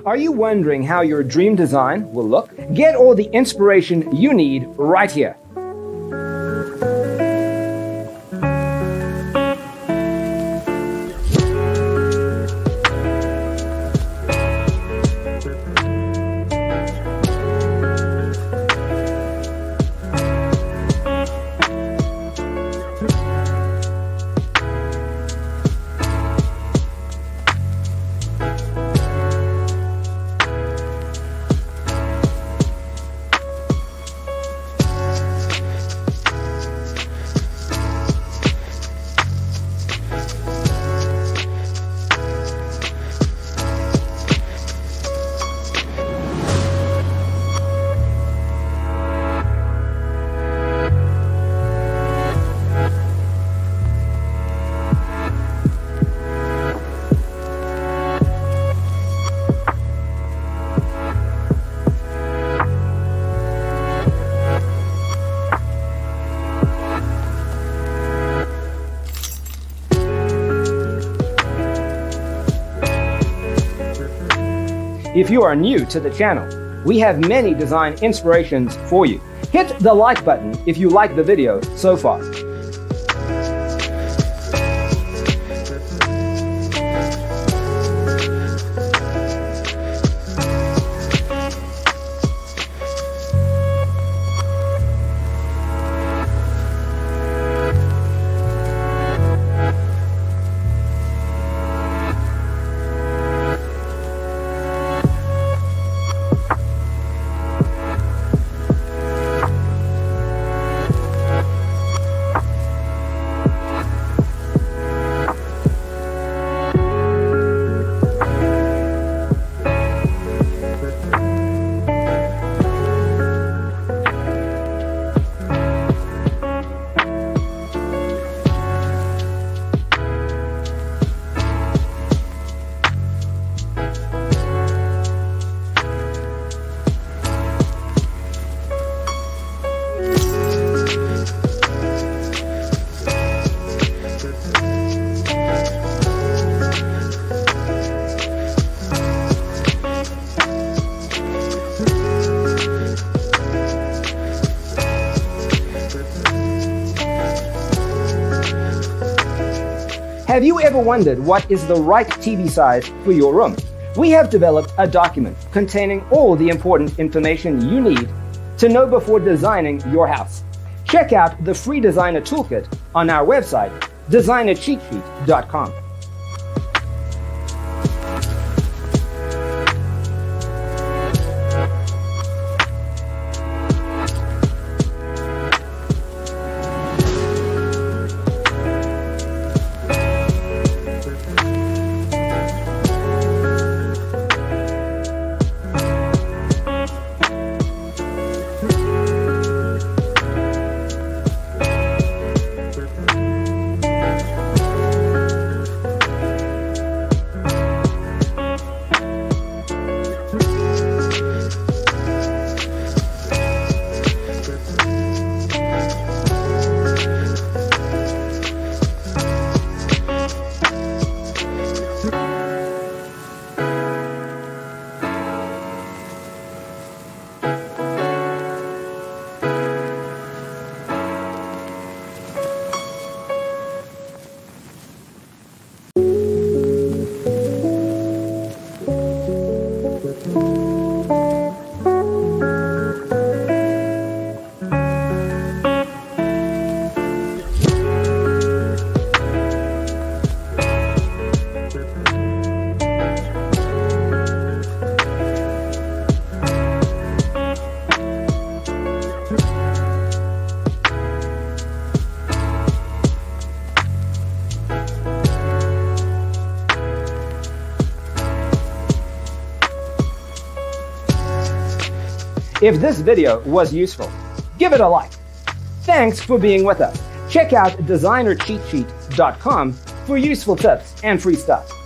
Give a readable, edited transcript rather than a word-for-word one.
Are you wondering how your dream design will look? Get all the inspiration you need right here. If you are new to the channel, we have many design inspirations for you. Hit the like button if you like the video so far. Have you ever wondered what is the right TV size for your room? We have developed a document containing all the important information you need to know before designing your house. Check out the free designer toolkit on our website, designercheatsheet.com. If this video was useful, give it a like. Thanks for being with us. Check out designercheatsheet.com for useful tips and free stuff.